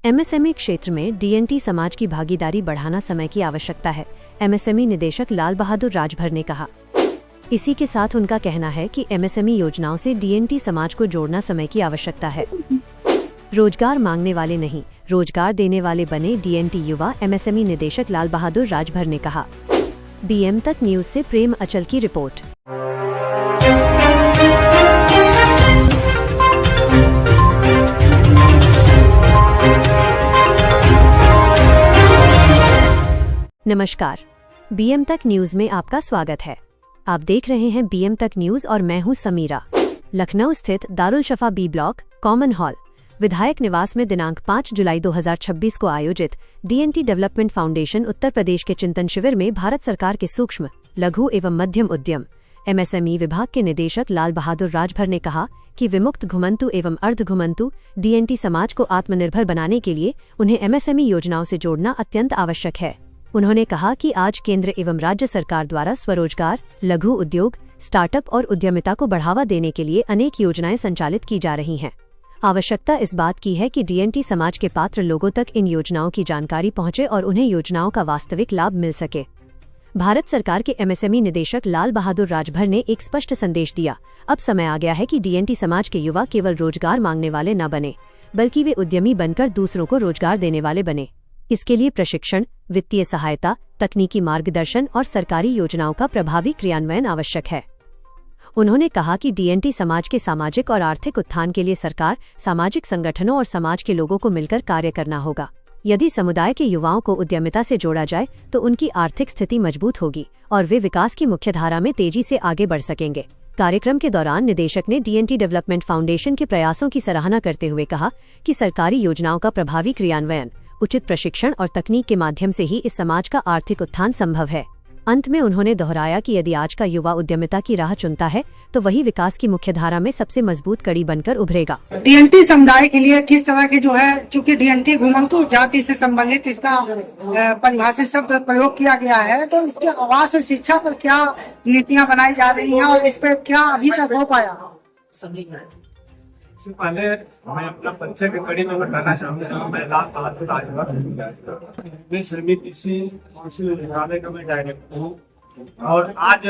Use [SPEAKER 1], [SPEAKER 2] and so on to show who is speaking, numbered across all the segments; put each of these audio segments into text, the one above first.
[SPEAKER 1] MSME क्षेत्र में DNT समाज की भागीदारी बढ़ाना समय की आवश्यकता है, एमएसएमई निदेशक लाल बहादुर राजभर ने कहा। इसी के साथ उनका कहना है कि एमएसएमई योजनाओं से डीएनटी समाज को जोड़ना समय की आवश्यकता है। रोजगार मांगने वाले नहीं, रोजगार देने वाले बने डीएनटी युवा, एमएसएमई निदेशक लाल बहादुर राजभर ने कहा। बीएम तक न्यूज से प्रेम अचल की रिपोर्ट। नमस्कार, बीएम तक न्यूज में आपका स्वागत है। आप देख रहे हैं बीएम तक न्यूज और मैं हूं समीरा। लखनऊ स्थित Darul Shafa B block common hall विधायक निवास में दिनांक 5 जुलाई 2026 को आयोजित DNT development foundation Uttar Pradesh के चिंतन शिविर में भारत सरकार के सूक्ष्म, लघु एवं मध्यम उद्यम एमएसएमई विभाग के निदेशक लाल बहादुर राजभर ने कहा कि विमुक्त घुमंतु एवं अर्ध घुमंतु डीएनटी समाज को आत्मनिर्भर बनाने के लिए उन्हें एमएसएमई योजनाओं से जोड़ना अत्यंत आवश्यक है। उन्होंने कहा कि आज केंद्र एवं राज्य सरकार द्वारा स्वरोजगार, लघु उद्योग, स्टार्टअप और उद्यमिता को बढ़ावा देने के लिए अनेक योजनाएं संचालित की जा रही हैं। आवश्यकता इस बात की है कि डीएनटी समाज के पात्र लोगों तक इन योजनाओं की जानकारी पहुंचे और उन्हें योजनाओं का वास्तविक लाभ मिल सके। भारत सरकार के एमएसएमई निदेशक लाल बहादुर राजभर ने एक स्पष्ट संदेश दिया। अब समय आ गया है कि डीएनटी समाज के युवा केवल रोजगार मांगने वाले न बने, बल्कि वे उद्यमी बनकर दूसरों को रोजगार देने वाले बने। इसके लिए प्रशिक्षण, वित्तीय सहायता, तकनीकी मार्गदर्शन और सरकारी योजनाओं का प्रभावी क्रियान्वयन आवश्यक है। उन्होंने कहा कि डीएनटी समाज के सामाजिक और आर्थिक उत्थान के लिए सरकार, सामाजिक संगठनों और समाज के लोगों को मिलकर कार्य करना होगा। यदि समुदाय के युवाओं को उद्यमिता से जोड़ा जाए तो उनकी आर्थिक स्थिति मजबूत होगी और वे विकास की मुख्यधारा में तेजी से आगे बढ़ सकेंगे। कार्यक्रम के दौरान निदेशक ने डीएनटी डेवलपमेंट फाउंडेशन के प्रयासों की सराहना करते हुए कहा कि सरकारी योजनाओं का प्रभावी क्रियान्वयन, उचित प्रशिक्षण और तकनीक के माध्यम से ही इस समाज का आर्थिक उत्थान संभव है। अंत में उन्होंने दोहराया कि यदि आज का युवा उद्यमिता की राह चुनता है तो वही विकास की मुख्यधारा में सबसे मजबूत कड़ी बनकर उभरेगा।
[SPEAKER 2] डीएनटी समुदाय के लिए किस तरह के जो है, चूंकि डीएनटी घुमंतु जाति से संबंधित इसका परिभाषित शब्द प्रयोग किया गया है, तो इसके आवास और शिक्षा पर क्या नीतियां बनाई जा रही हैं और इस पर क्या अभी तक हो पाया?
[SPEAKER 3] पहले मैं अपना परिचय के कड़ी में बताना चाहूँगा। मैं लाल बहादुर राजभर, मैं सर्विस काउंसिल विद्यालय का मैं डायरेक्टर हूँ और आज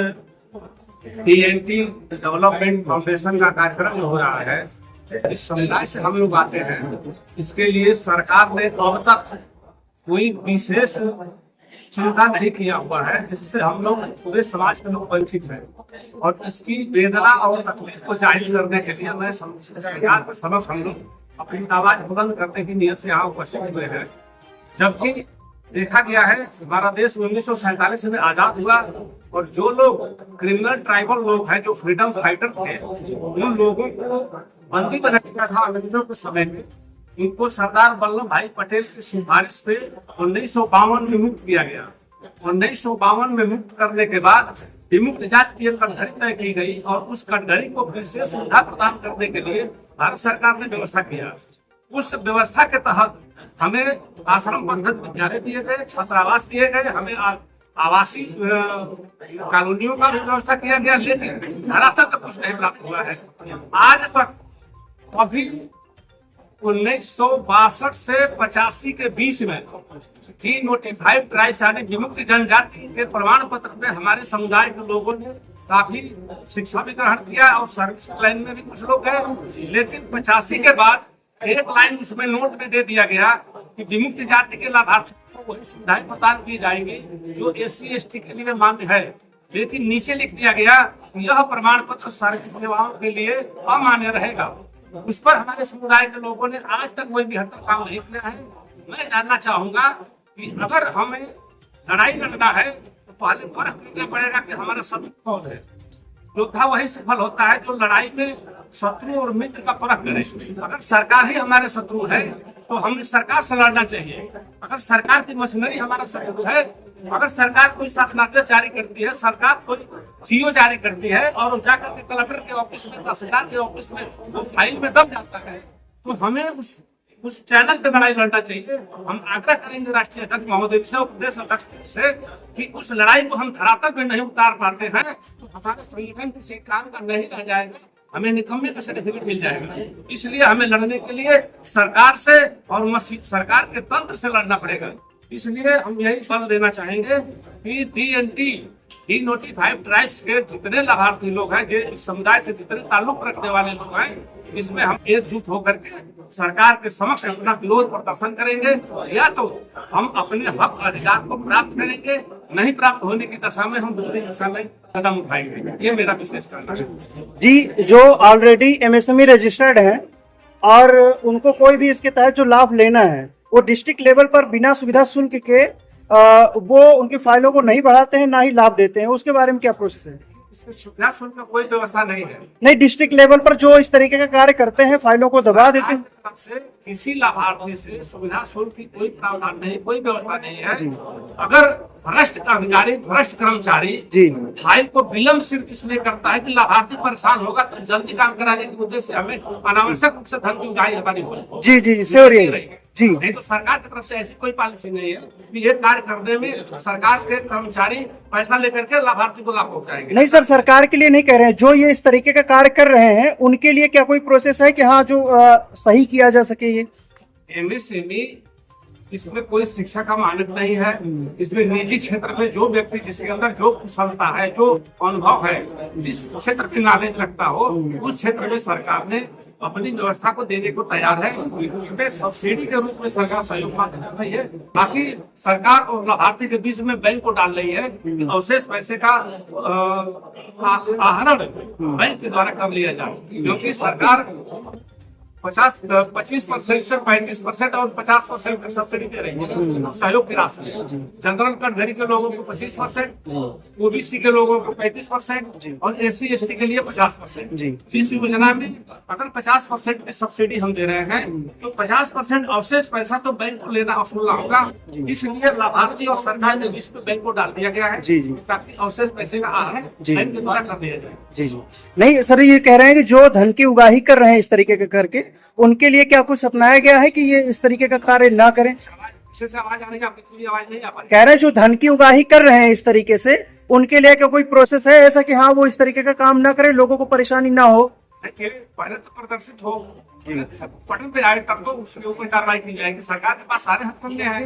[SPEAKER 3] डीएनटी डेवलपमेंट फाउंडेशन का कार्यक्रम हो रहा है। इस समुदाय से हम लोग आते हैं, इसके लिए सरकार ने अब तक कोई विशेष चिंता नहीं किया हुआ है, जिससे हम लोग पूरे समाज के लोग वंचित हैं। और इसकी वेदना और तकलीफ को जाहिर करने के लिए मैं सरकार के समक्ष हम लोग अपनी आवाज बुलंद करने की नियत से यहाँ उपस्थित हुए हैं। जबकि देखा गया है हमारा देश 1947 में आजाद हुआ और जो लोग क्रिमिनल ट्राइबल लोग हैं, जो फ्रीडम फाइटर थे, उन लोगों को बंदी बना दिया था अंग्रेजों के समय में। इनको सरदार वल्लभ भाई पटेल की सिफारिश पे 1952 में मुक्त किया गया। 1952 में मुक्त करने के बाद विमुक्त जाति की एक कटघरी तय की गई और उस कटघरी को विशेष सुविधा प्रदान करने के लिए भारत सरकार ने व्यवस्था किया। उस व्यवस्था के तहत हमें आश्रम बंधन विद्यालय दिए गए, छात्रावास दिए गए, हमें आवासीय कॉलोनियों का भी व्यवस्था किया गया, लेकिन धरातल तक कुछ नहीं प्राप्त हुआ है आज तक। अभी 1962 से 85 के बीच में थी नोटिफाइड ट्राइब्स यानी विमुक्त जनजाति के प्रमाण पत्र में हमारे समुदाय के लोगों ने काफी शिक्षा भी ग्रहण किया और सर्विस लाइन में भी कुछ लोग गए। लेकिन 85 के बाद एक लाइन उसमें नोट में दे दिया गया कि विमुक्त जाति के लाभार्थियों को वही सुविधाएं प्रदान की जाएंगी जो SC/ST के लिए मान्य है। लेकिन नीचे लिख दिया गया यह प्रमाण पत्र सार्वजनिक सेवाओं के लिए अमान्य रहेगा। उस पर हमारे समुदाय के लोगों ने आज तक कोई बेहतर काम नहीं किया है। मैं जानना चाहूंगा कि अगर हमें लड़ाई लड़ना है तो पहले परख करना पड़ेगा कि हमारा शत्रु कौन है। योद्धा वही सफल होता है जो लड़ाई में शत्रु और मित्र का परख करे। अगर सरकार ही हमारे शत्रु है तो हमें सरकार से लड़ना चाहिए। अगर सरकार की मशीनरी हमारा शत्रु है, अगर सरकार कोई शासनादेश जारी करती है, सरकार कोई CO जारी करती है और जाकर के कलेक्टर के ऑफिस में, तहसीलदार के ऑफिस में वो फाइल में दब जाता है, तो हमें उस चैनल पे लड़ाई लड़ना चाहिए। हम आग्रह करेंगे राष्ट्रीय अध्यक्ष महोदय से और प्रदेश अध्यक्ष से कि उस लड़ाई को हम धरातल पे नहीं उतार पाते हैं तो हमारे संगठन किसी काम का नहीं रह जाएगा। हमें निकम्मे का सर्टिफिकेट मिल जाएगा। इसलिए हमें लड़ने के लिए सरकार से और सरकार के तंत्र से लड़ना पड़ेगा। इसलिए हम यही बल देना चाहेंगे कि DNT डिनोटिफाइड ट्राइब्स के जितने लाभार्थी लोग हैं, जो इस समुदाय से जितने ताल्लुक रखने वाले लोग हैं, इसमें हम एकजुट होकर के सरकार के समक्ष अपना विरोध प्रदर्शन करेंगे, या तो हम अपने हक अधिकार को प्राप्त करेंगे, नहीं प्राप्त होने की दशा में हम दूसरी दिशा में कदम उठाएंगे। ये मेरा विशेष कहना है।
[SPEAKER 4] जी, जो ऑलरेडी MSME रजिस्टर्ड हैं और उनको कोई भी इसके तहत जो लाभ लेना है, वो डिस्ट्रिक्ट लेवल पर बिना सुविधा शुल्क के वो उनकी फाइलों को नहीं बढ़ाते हैं, ना ही लाभ देते हैं, उसके बारे में क्या प्रोसेस है?
[SPEAKER 3] इसमें सुविधा शुल्क का कोई व्यवस्था नहीं है।
[SPEAKER 4] नहीं, डिस्ट्रिक्ट लेवल पर जो इस तरीके का कार्य करते हैं, फाइलों को दबा देते हैं।
[SPEAKER 3] तरफ से किसी लाभार्थी से सुविधा शुल्क की कोई प्रावधान नहीं, कोई व्यवस्था नहीं है। अगर भ्रष्ट अधिकारी, भ्रष्ट कर्मचारी
[SPEAKER 4] जी
[SPEAKER 3] फाइल को विलम्ब सिर्फ इसलिए करता है कि लाभार्थी परेशान होगा, तो जल्दी काम कराने के उद्देश्य से हमें अनावश्यक रूप से धन की उगाही हमारी हो
[SPEAKER 4] जी श्योर जी।
[SPEAKER 3] नहीं तो सरकार की तरफ से ऐसी कोई पॉलिसी नहीं है कि ये कार्य करने में सरकार के कर्मचारी पैसा लेकर के लाभार्थी को लाभ पहुंचाएंगे।
[SPEAKER 4] नहीं सर, सरकार के लिए नहीं कह रहे हैं, जो ये इस तरीके का कार्य कर रहे हैं उनके लिए क्या कोई प्रोसेस है कि हाँ जो सही किया जा सके? ये
[SPEAKER 3] MSME इसमें कोई शिक्षा का मानक नहीं है। इसमें निजी क्षेत्र में जो व्यक्ति जिसके अंदर जो कुशलता है, जो अनुभव है, जिस क्षेत्र में नॉलेज रखता हो, उस क्षेत्र में सरकार ने अपनी व्यवस्था को देने को तैयार है। उसमें सब्सिडी के रूप में सरकार सहयोग कर रही है। बाकी सरकार और लाभार्थी के बीच में बैंक को डाल रही है कि अवशेष पैसे का आहरण बैंक के द्वारा कर लिया जाए, क्योंकि सरकार 25% से 35% और 50% की सब्सिडी दे रही है सहयोग की राशि में। जनरल कैटेगरी के लोगों को 25%, OBC के लोगों को 35% और SC ST के लिए 50%। जिस योजना में अगर 50% की सब्सिडी हम दे रहे हैं, तो 50% अवशेष पैसा तो बैंक को लेना वसूलना होगा। इसलिए लाभार्थी और सरकार के बीच में बैंक को डाल दिया गया है ताकि अवशेष पैसे का आहरण बैंक के द्वारा कर दिया जाए।
[SPEAKER 4] जी नहीं सर, ये कह रहे हैं कि जो धन की उगाही कर रहे हैं इस तरीके के करके, उनके लिए क्या कुछ अपनाया गया है कि ये इस तरीके का कार्य ना करें?
[SPEAKER 3] आवाज आने का, आपकी आवाज नहीं आ पा रही।
[SPEAKER 4] कह रहे हैं जो धन की उगाही कर रहे हैं इस तरीके से, उनके लिए क्या कोई प्रोसेस है ऐसा कि हाँ वो इस तरीके का काम ना करें, लोगों को परेशानी ना हो?
[SPEAKER 3] पहले तो प्रदर्शित हो, पटन पे आए तब तो उसके ऊपर कार्रवाई की जाएगी। सरकार के पास सारे हथकंडे हैं।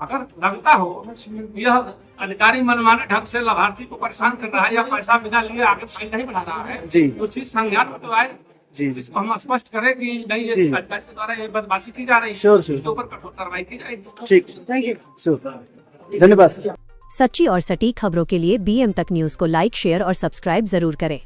[SPEAKER 3] अगर लगता हो यह अधिकारी मनमाने ढंग से लाभार्थी को परेशान कर रहा है या पैसा बिना लिए आगे फाइल नहीं बढ़ा रहा है, तो चीज संज्ञान में तो आए, जिसको हम स्पष्ट करें कि नहीं ये सरकार के द्वारा ये बदमाशी की जा रही है, इसके ऊपर कठोर कार्रवाई की जाएगी।
[SPEAKER 4] ठीक, थैंक यू, धन्यवाद।
[SPEAKER 1] सच्ची और सटीक खबरों के लिए BM तक न्यूज को लाइक, शेयर और सब्सक्राइब जरूर करें।